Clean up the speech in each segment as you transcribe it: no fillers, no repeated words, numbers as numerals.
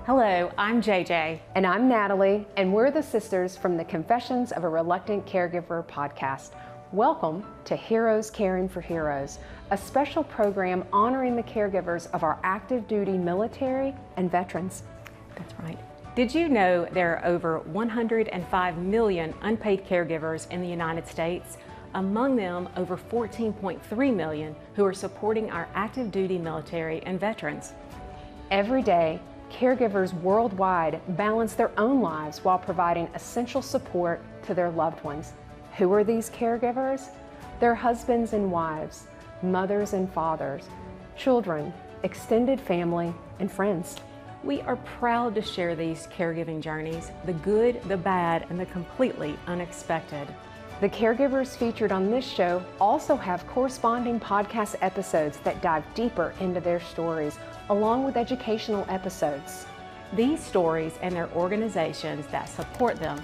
Hello, I'm JJ. And I'm Natalie, and we're the sisters from the Confessions of a Reluctant Caregiver podcast. Welcome to Heroes Caring for Heroes, a special program honoring the caregivers of our active duty military and veterans. That's right. Did you know there are over 105 million unpaid caregivers in the United States? Among them, over 14.3 million who are supporting our active duty military and veterans. Every day, caregivers worldwide balance their own lives while providing essential support to their loved ones. Who are these caregivers? They're husbands and wives, mothers and fathers, children, extended family, and friends. We are proud to share these caregiving journeys, the good, the bad, and the completely unexpected. The caregivers featured on this show also have corresponding podcast episodes that dive deeper into their stories, along with educational episodes. These stories and their organizations that support them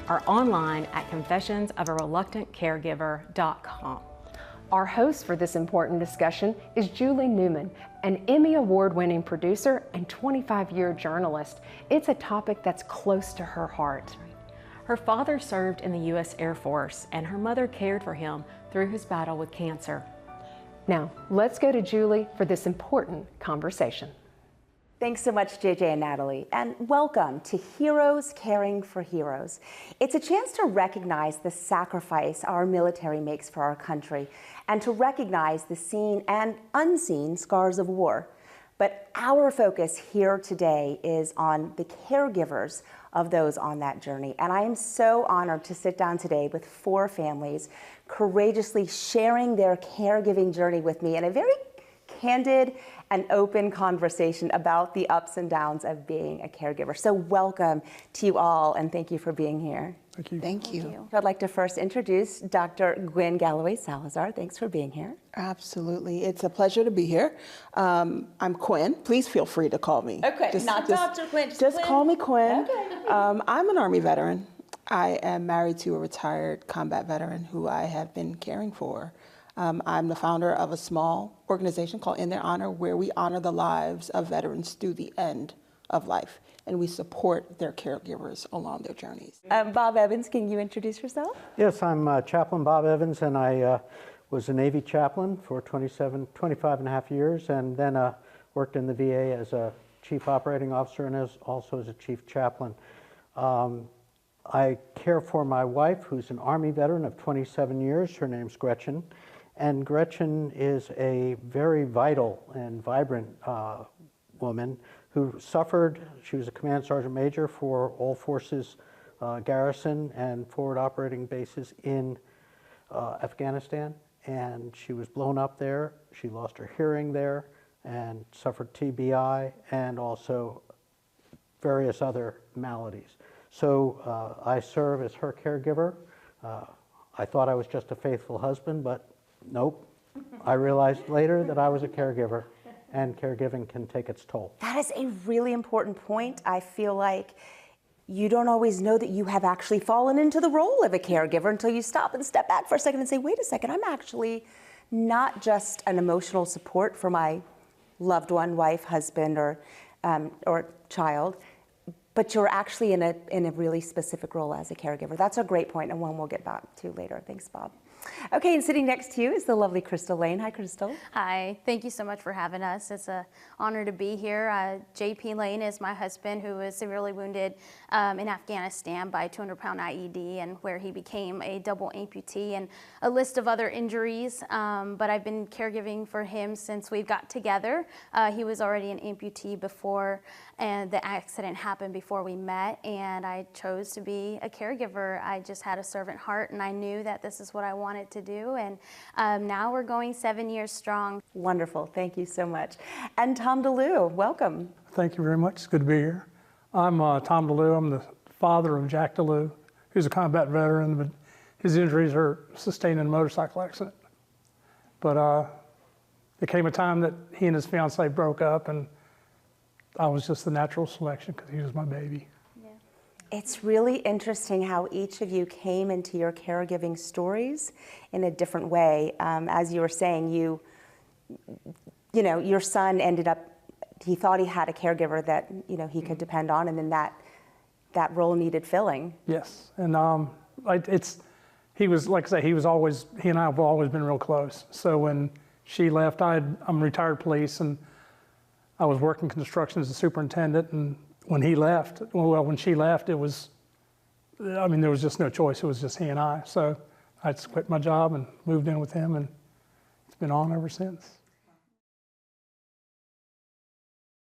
are online at confessionsofareluctantcaregiver.com. Our host for this important discussion is Julie Newman, an Emmy Award-winning producer and 25-year journalist. It's a topic that's close to her heart. Her father served in the U.S. Air Force, and her mother cared for him through his battle with cancer. Now, let's go to Julie for this important conversation. Thanks so much, JJ and Natalie, and welcome to Heroes Caring for Heroes. It's a chance to recognize the sacrifice our military makes for our country and to recognize the seen and unseen scars of war. But our focus here today is on the caregivers of those on that journey. And I am so honored to sit down today with 4 families courageously sharing their caregiving journey with me in a very candid and open conversation about the ups and downs of being a caregiver. So welcome to you all, and thank you for being here. Thank you. Thank you. I'd like to first introduce Dr. Gwen Galloway Salazar. Thanks for being here. Absolutely. It's a pleasure to be here. I'm Quinn. Please feel free to call me. Okay, not Dr. Quinn. Just Quinn. call me Quinn. Okay. I'm an Army veteran. I am married to a retired combat veteran who I have been caring for. I'm the founder of a small organization called In Their Honor, where we honor the lives of veterans through the end of life, and we support their caregivers along their journeys. Bob Evans, can you introduce yourself? Yes, I'm Chaplain Bob Evans, and I was a Navy chaplain for 25 and a half years, and then worked in the VA as a chief operating officer and also as a chief chaplain. I care for my wife, who's an Army veteran of 27 years. Her name's Gretchen. And Gretchen is a very vital and vibrant woman who suffered. She was a command sergeant major for all forces garrison and forward operating bases in Afghanistan. And she was blown up there. She lost her hearing there and suffered TBI and also various other maladies. So I serve as her caregiver. I thought I was just a faithful husband, but nope. I realized later that I was a caregiver, and caregiving can take its toll. That is a really important point. I feel like you don't always know that you have actually fallen into the role of a caregiver until you stop and step back for a second and say, wait a second, I'm actually not just an emotional support for my loved one, wife, husband, or child, but you're actually in a really specific role as a caregiver. That's a great point, and one we'll get back to later. Thanks, Bob. Okay, and sitting next to you is the lovely Crystal Lane. Hi, Crystal. Hi, thank you so much for having us. It's an honor to be here. JP Lane is my husband, who was severely wounded in Afghanistan by a 200-pound IED, and where he became a double amputee and a list of other injuries. But I've been caregiving for him since we got together. He was already an amputee before, and the accident happened before we met, and I chose to be a caregiver. I just had a servant heart, and I knew that this is what I wanted to do, and now we're going 7 years strong. Wonderful, thank you so much. And Tom DeLue, welcome. Thank you very much, it's good to be here. I'm Tom DeLue, I'm the father of Jack DeLue, who's a combat veteran, but his injuries are sustained in a motorcycle accident. But there came a time that he and his fiancee broke up, and I was just the natural selection because he was my baby. It's really interesting how each of you came into your caregiving stories in a different way. As you were saying, you know, your son ended up he thought he had a caregiver that, you know, he could depend on, and then that role needed filling. Yes, and he was, like I say, he and I have always been real close. So when she left, I'm retired police, and I was working construction as a superintendent, and when he left, when she left, there was just no choice. It was just he and I. So I just quit my job and moved in with him, and it's been on ever since.